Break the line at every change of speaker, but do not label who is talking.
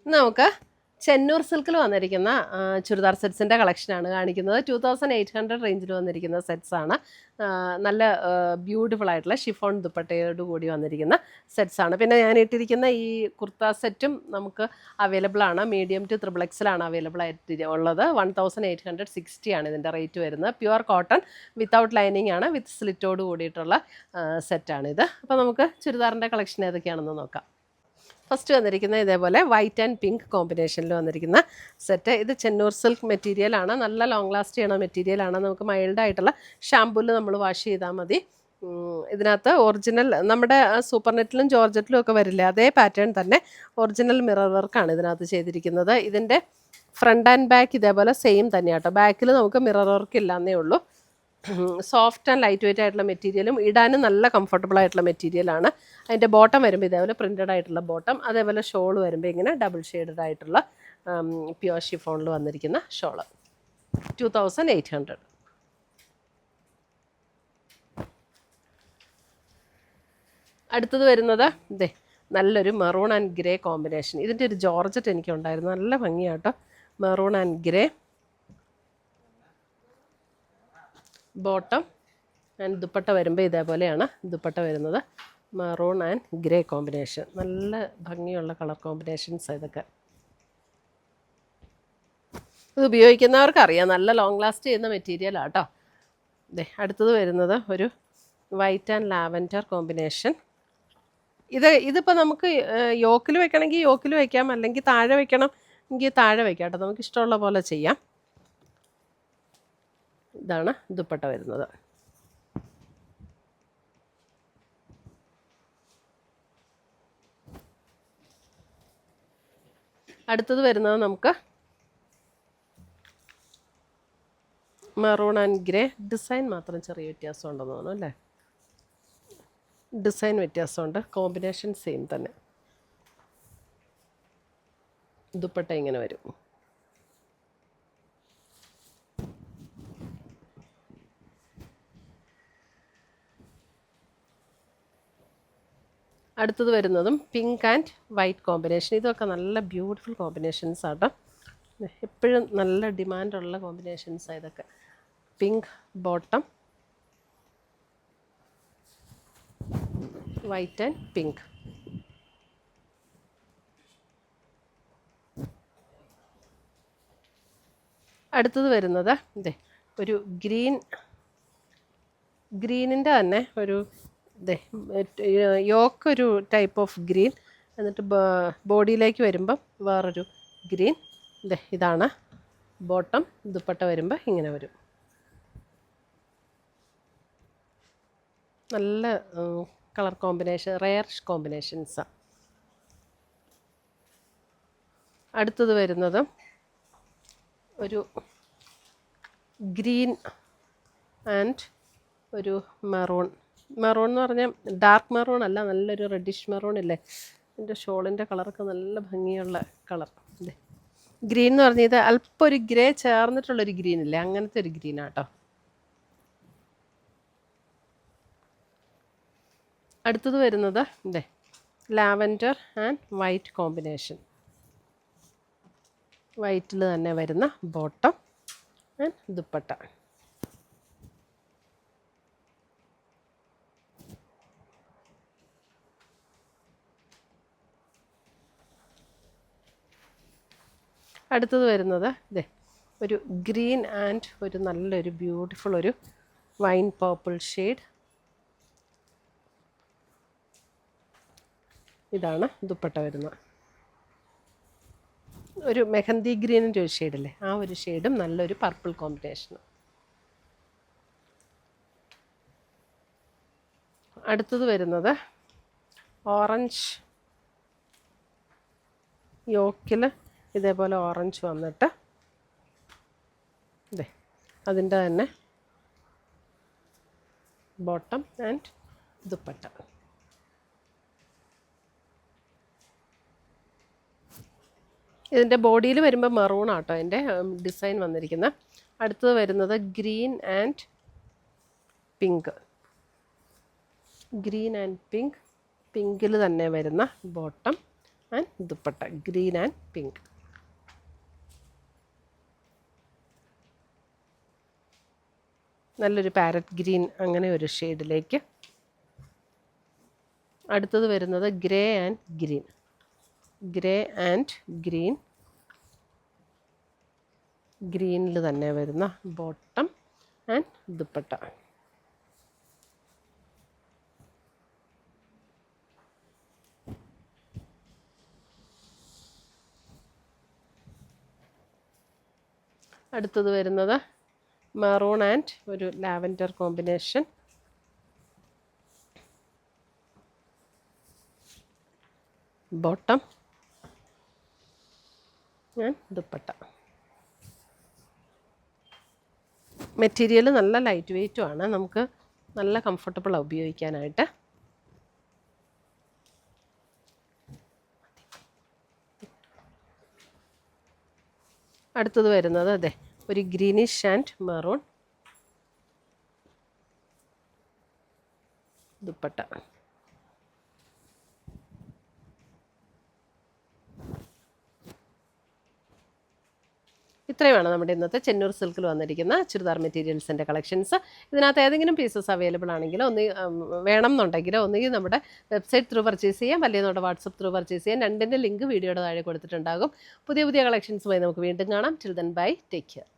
നമുക്ക് ചെന്നൂർ സിൽക്കിൽ വന്നിരിക്കുന്ന ചുരിദാർ സെറ്റ്സിൻ്റെ കളക്ഷനാണ് കാണിക്കുന്നത്. 2800 റേഞ്ചിൽ വന്നിരിക്കുന്ന സെറ്റ്സാണ്. നല്ല ബ്യൂട്ടിഫുൾ ആയിട്ടുള്ള ഷിഫോൺ ദുപ്പട്ടയോട് കൂടി വന്നിരിക്കുന്ന സെറ്റ്സാണ്. പിന്നെ ഞാൻ ഇട്ടിരിക്കുന്ന ഈ കുർത്ത സെറ്റും നമുക്ക് അവൈലബിൾ ആണ്. മീഡിയം ടു XXL അവൈലബിൾ ആയിട്ട് ഉള്ളത്. 1860 ആണ് ഇതിൻ്റെ റേറ്റ് വരുന്നത്. പ്യുവർ കോട്ടൺ വിത്തൗട്ട് ലൈനിങ് ആണ്, വിത്ത് സ്ലിറ്റോട് കൂടിയിട്ടുള്ള സെറ്റാണിത്. അപ്പോൾ നമുക്ക് ചുരിദാറിൻ്റെ കളക്ഷൻ ഏതൊക്കെയാണെന്ന് നോക്കാം. ഫസ്റ്റ് വന്നിരിക്കുന്ന ഇതേപോലെ വൈറ്റ് ആൻഡ് പിങ്ക് കോമ്പിനേഷനിൽ വന്നിരിക്കുന്ന സെറ്റ്. ഇത് ചെന്നൂർ സിൽക്ക് മെറ്റീരിയലാണ്. നല്ല ലോങ് ലാസ്റ്റ് ചെയ്യണ മെറ്റീരിയലാണ്. നമുക്ക് മൈൽഡായിട്ടുള്ള ഷാമ്പൂവിൽ നമ്മൾ വാഷ് ചെയ്താൽ മതി. ഇതിനകത്ത് ഒറിജിനൽ നമ്മുടെ സൂപ്പർ നെറ്റിലും ജോർജറ്റിലും ഒക്കെ വരില്ലേ, അതേ പാറ്റേൺ തന്നെ ഒറിജിനൽ മിറർ വർക്കാണ് ഇതിനകത്ത് ചെയ്തിരിക്കുന്നത്. ഇതിൻ്റെ ഫ്രണ്ട് ആൻഡ് ബാക്ക് ഇതേപോലെ സെയിം തന്നെയാട്ടോ. ബാക്കിൽ നമുക്ക് മിറർ വർക്ക് ഇല്ലാന്നേ ഉള്ളൂ. സോഫ്റ്റ് ആൻഡ് ലൈറ്റ് വെയിറ്റ് ആയിട്ടുള്ള മെറ്റീരിയലും ഇടാനും നല്ല കംഫർട്ടബിൾ ആയിട്ടുള്ള മെറ്റീരിയലാണ്. അതിൻ്റെ ബോട്ടം വരുമ്പോൾ ഇതേപോലെ പ്രിൻറ്റഡ് ആയിട്ടുള്ള ബോട്ടം, അതേപോലെ ഷോൾ വരുമ്പോൾ ഇങ്ങനെ ഡബിൾ ഷെയ്ഡഡ് ആയിട്ടുള്ള പ്യുവർ ഷിഫോണിൽ വന്നിരിക്കുന്ന ഷോള്. 2800. അടുത്തത് വരുന്നത് ഇതേ നല്ലൊരു മെറൂൺ ആൻഡ് ഗ്രേ കോമ്പിനേഷൻ. ഇതിൻ്റെ ഒരു ജോർജറ്റ് എനിക്കുണ്ടായിരുന്നു, നല്ല ഭംഗിയാട്ടോ. Maroon and grey bottom and dupatta വരുമ്പോൾ ഇതേപോലെയാണ് ദുപ്പട്ട വരുന്നത്. മെറൂൺ ആൻഡ് ഗ്രേ കോമ്പിനേഷൻ, നല്ല ഭംഗിയുള്ള കളർ കോമ്പിനേഷൻസ് ഇതൊക്കെ. ഇത് ഉപയോഗിക്കുന്നവർക്കറിയാം നല്ല ലോങ് ലാസ്റ്റ് ചെയ്യുന്ന മെറ്റീരിയലാണ് കേട്ടോ. അടുത്തത് വരുന്നത് ഒരു വൈറ്റ് ആൻഡ് ലാവൻഡർ കോമ്പിനേഷൻ. ഇതിപ്പോൾ നമുക്ക് യോക്കിൽ വെക്കണമെങ്കിൽ യോക്കിൽ വയ്ക്കാം, അല്ലെങ്കിൽ താഴെ വെക്കണം എങ്കിൽ താഴെ വയ്ക്കാം കേട്ടോ. നമുക്ക് ഇഷ്ടമുള്ള പോലെ ചെയ്യാം. ഇതാണ് ദുപ്പട്ട വരുന്നത്. അടുത്തത് വരുന്നത് നമുക്ക് മെറൂൺ ആൻഡ് ഗ്രേ. ഡിസൈൻ മാത്രം ചെറിയ വ്യത്യാസം ഉണ്ടെന്ന് തോന്നുന്നു അല്ലേ. ഡിസൈൻ വ്യത്യാസമുണ്ട്, കോമ്പിനേഷൻ സെയിം തന്നെ. ദുപ്പട്ട ഇങ്ങനെ വരും. അടുത്തത് വരുന്നതും പിങ്ക് ആൻഡ് വൈറ്റ് കോമ്പിനേഷൻ. ഇതൊക്കെ നല്ല ബ്യൂട്ടിഫുൾ കോമ്പിനേഷൻസ് ആട്ടോ. എപ്പോഴും നല്ല ഡിമാൻഡുള്ള കോമ്പിനേഷൻസാണ് ഇതൊക്കെ. Pink bottom, white and pink. അടുത്തത് വരുന്നത് ഇതേ ഒരു ഗ്രീനിൻ്റെ തന്നെ ഒരു യോക്കൊരു ടൈപ്പ് ഓഫ് ഗ്രീൻ, എന്നിട്ട് ബോഡിയിലേക്ക് വരുമ്പം വേറൊരു ഗ്രീൻ. ഇതാണ് ബോട്ടം. ദുപ്പട്ട വരുമ്പോൾ ഇങ്ങനെ വരും. നല്ല കളർ കോമ്പിനേഷൻ, റെയർ കോമ്പിനേഷൻസാണ്. അടുത്തത് വരുന്നത് ഒരു ഗ്രീൻ ആൻഡ് ഒരു മെറൂൺ. മെറൂൺ എന്ന് പറഞ്ഞാൽ ഡാർക്ക് മെറൂൺ അല്ല, നല്ലൊരു റെഡിഷ് മെറൂൺ ഇല്ലേ. എൻ്റെ ഷോളിൻ്റെ കളറൊക്കെ നല്ല ഭംഗിയുള്ള കളർ. ഗ്രീൻ എന്ന് പറഞ്ഞാൽ ഇത് അല്പം ഒരു ഗ്രേ ചേർന്നിട്ടുള്ളൊരു ഗ്രീൻ ഇല്ലേ, അങ്ങനത്തെ ഒരു ഗ്രീനാട്ടോ. അടുത്തത് വരുന്നത് ലാവൻഡർ ആൻഡ് വൈറ്റ് കോമ്പിനേഷൻ. വൈറ്റിൽ തന്നെ വരുന്ന ബോട്ടം ആൻഡ് ദുപ്പട്ട. അടുത്തത് വരുന്നത് ഒരു ഗ്രീൻ ആൻഡ് ഒരു നല്ലൊരു ബ്യൂട്ടിഫുൾ ഒരു വൈൻ പർപ്പിൾ ഷെയ്ഡ്. ഇതാണ് ദുപ്പട്ട വരുന്നത്. ഒരു മെഹന്തി ഗ്രീനിൻ്റെ ഒരു ഷെയ്ഡല്ലേ, ആ ഒരു ഷെയ്ഡും നല്ലൊരു പർപ്പിൾ കോമ്പിനേഷനും. അടുത്തത് വരുന്നത് ഓറഞ്ച്. യോക്കിൽ ഇതേപോലെ ഓറഞ്ച് വന്നിട്ട് അതിൻ്റെ തന്നെ ബോട്ടം ആൻഡ് ദുപ്പട്ട. ഇതിൻ്റെ ബോഡിയിൽ വരുമ്പോൾ മെറൂൺ ആട്ടോ അതിൻ്റെ ഡിസൈൻ വന്നിരിക്കുന്നത്. അടുത്തത് വരുന്നത് green and pink. Green and pink. പിങ്കിൽ തന്നെ വരുന്ന bottom and dupatta green and pink. നല്ലൊരു പാരറ്റ് ഗ്രീൻ അങ്ങനെ ഒരു ഷെയ്ഡിലേക്ക്. അടുത്തത് വരുന്നത് grey and green. Grey and green, ഗ്രീനിൽ തന്നെ വരുന്ന ബോട്ടം ആൻഡ് ദുപ്പട്ട. അടുത്തത് വരുന്നത് മെറൂൺ ആൻഡ് ഒരു lavender combination. Bottom and dupatta. Material നല്ല ലൈറ്റ് വെയ്റ്റും ആണ്, നമുക്ക് നല്ല കംഫർട്ടബിളാണ് ഉപയോഗിക്കാനായിട്ട്. അടുത്തത് വരുന്നത് അതെ ഒരു ഗ്രീനിഷ് ആൻഡ് മെറൂൺ ദുപ്പട്ട. ഇത്രയുമാണ് നമ്മുടെ ഇന്നത്തെ ചെന്നൂർ സിൽക്കിൽ വന്നിരിക്കുന്ന ചുരിദാർ മെറ്റീരിയൽസിൻ്റെ കളക്ഷൻസ്. ഇതിനകത്ത് ഏതെങ്കിലും പീസസ് അവൈലബിൾ ആണെങ്കിലോ വേണം എന്നുണ്ടെങ്കിലോ ഒന്നുകിൽ നമ്മുടെ വെബ്സൈറ്റ് ത്രൂ പർച്ചേസ് ചെയ്യാം, അല്ലെങ്കിൽ നമ്മുടെ വാട്സപ്പ് ത്രൂ പർച്ചേസ് ചെയ്യാം. രണ്ടിൻ്റെ ലിങ്ക് വീഡിയോയുടെ താഴെ കൊടുത്തിട്ടുണ്ടാകും. പുതിയ പുതിയ കളക്ഷൻസുമായി നമുക്ക് വീണ്ടും കാണാം. Till then bye, take care.